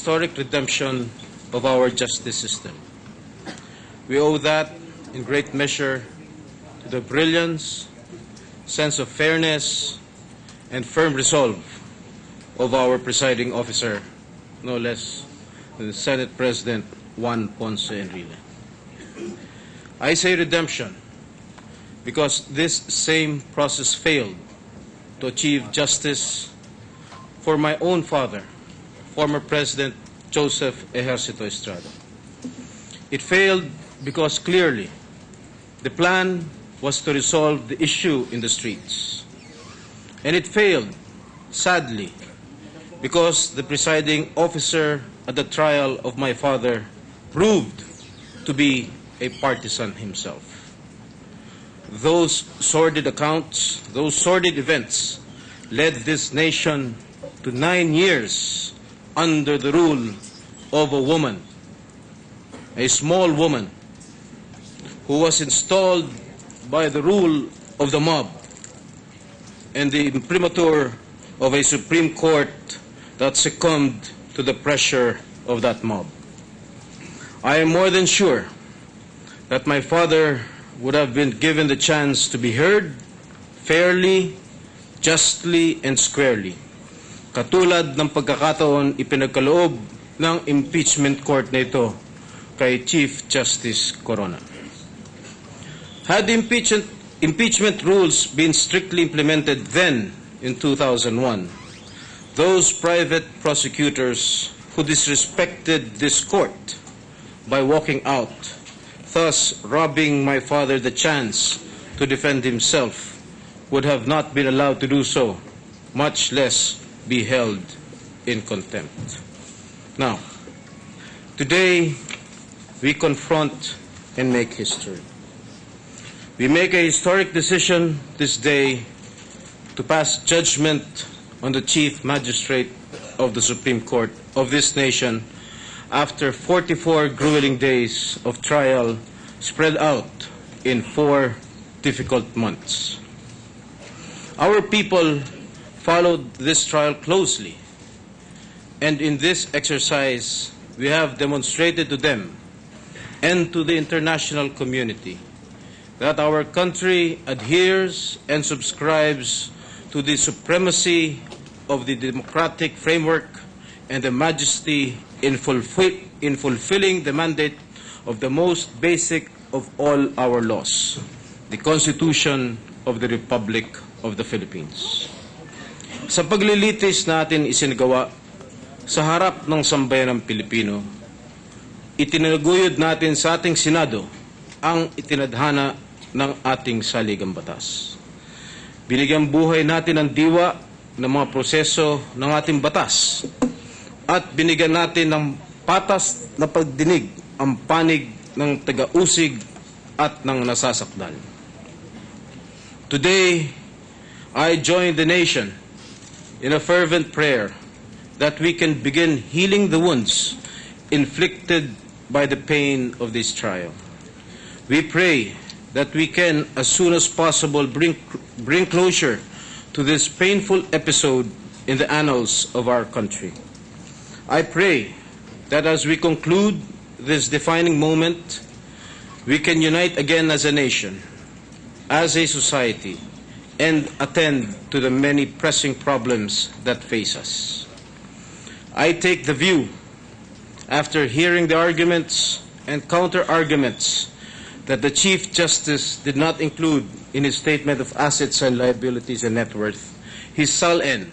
historic redemption of our justice system. We owe that in great measure to the brilliance, sense of fairness, and firm resolve of our presiding officer, no less than the Senate President Juan Ponce Enrile. I say redemption because this same process failed to achieve justice for my own father, former President Joseph Ejercito Estrada. It failed because clearly the plan was to resolve the issue in the streets. And it failed, sadly, because the presiding officer at the trial of my father proved to be a partisan himself. Those sordid accounts, those sordid events led this nation to 9 years under the rule of a woman, a small woman, who was installed by the rule of the mob and the imprimatur of a Supreme Court that succumbed to the pressure of that mob. I am more than sure that my father would have been given the chance to be heard fairly, justly, and squarely, katulad ng pagkakataon ipinagkaloob ng impeachment court na ito kay Chief Justice Corona. Had the impeachment rules been strictly implemented then in 2001, those private prosecutors who disrespected this court by walking out, thus robbing my father the chance to defend himself, would have not been allowed to do so, much less be held in contempt. Now, today we confront and make history. We make a historic decision this day to pass judgment on the Chief Magistrate of the Supreme Court of this nation after 44 grueling days of trial spread out in 4 difficult months. Our people followed this trial closely, and in this exercise we have demonstrated to them and to the international community that our country adheres and subscribes to the supremacy of the democratic framework and the majesty in fulfilling the mandate of the most basic of all our laws, the Constitution of the Republic of the Philippines. Sa paglilitis natin isinagawa sa harap ng sambayan ng Pilipino, itinaguyod natin sa ating Senado ang itinadhana ng ating saligang batas. Binigyan buhay natin ang diwa ng mga proseso ng ating batas at binigyan natin ng patas na pagdinig ang panig ng taga-usig at ng nasasakdal. Today, I join the nation in a fervent prayer that we can begin healing the wounds inflicted by the pain of this trial. We pray that we can, as soon as possible, bring closure to this painful episode in the annals of our country. I pray that as we conclude this defining moment, we can unite again as a nation, as a society, and attend to the many pressing problems that face us. I take the view, after hearing the arguments and counter-arguments, that the Chief Justice did not include in his statement of assets and liabilities and net worth his SALN,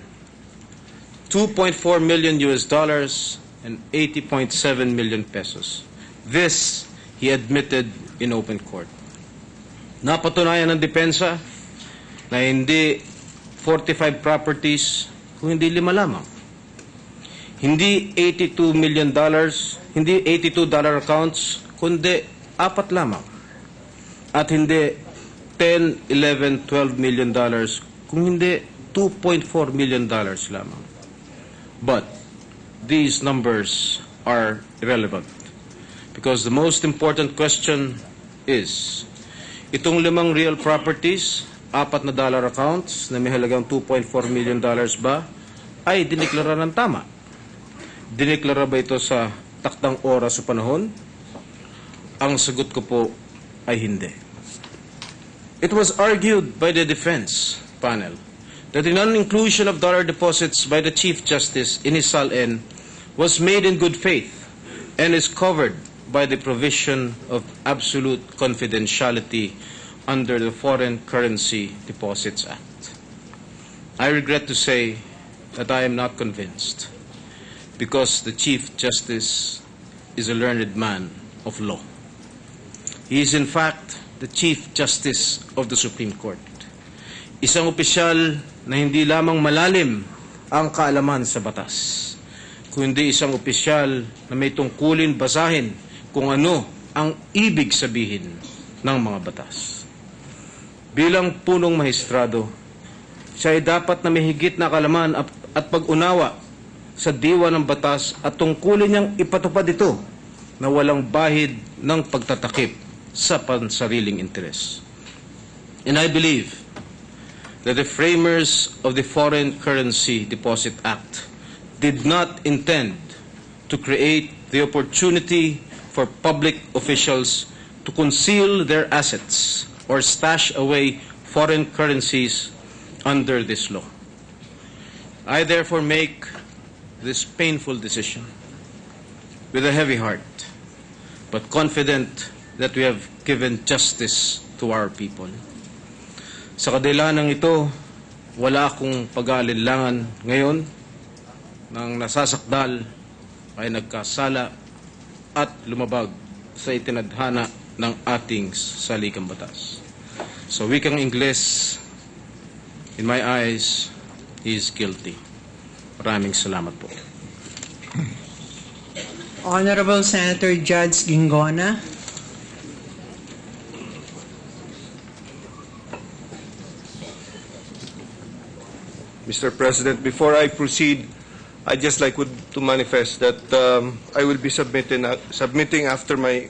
$2.4 million and 80.7 million pesos. This he admitted in open court. Napatunayan ng depensa na hindi 45 properties kung hindi 5 lamang. Hindi $82 million, hindi $82 accounts, kundi 4 lamang. At hindi 10, 11, 12 million dollars, kung hindi $2.4 million lamang. But these numbers are irrelevant because the most important question is, itong 5 real properties, 4 na dollar accounts na may halagang $2.4 million ba ay diniklara ng tama? Dineklara ba ito sa taktang oras o panahon? Ang sagot ko po ay hindi. It was argued by the defense panel that the non-inclusion of dollar deposits by the Chief Justice in his Sal-N was made in good faith and is covered by the provision of absolute confidentiality under the Foreign Currency Deposits Act. I regret to say that I am not convinced, because the Chief Justice is a learned man of law. He is in fact the Chief Justice of the Supreme Court. Isang opisyal na hindi lamang malalim ang kaalaman sa batas, kundi isang opisyal na may tungkulin basahin kung ano ang ibig sabihin ng mga batas. Bilang punong mahistrado, siya ay dapat na may higit na kaalaman at pag-unawa sa diwa ng batas at tungkulin niyang ipatupad ito na walang bahid ng pagtatakip sa pansariling interes. And I believe that the framers of the Foreign Currency Deposit Act did not intend to create the opportunity for public officials to conceal their assets or stash away foreign currencies under this law. I therefore make this painful decision with a heavy heart, but confident that we have given justice to our people. Sa kadahilanang ito, wala akong pag-aalinlangan ngayon nang nasasakdal ay nagkasala at lumabag sa itinadhana ng ating salikang batas. Sa wikang Ingles, in my eyes, he is guilty. Maraming salamat po. Honorable Senator Judge Gingona. Mr. President, before I proceed, I'd just like to manifest that I will be submitting after my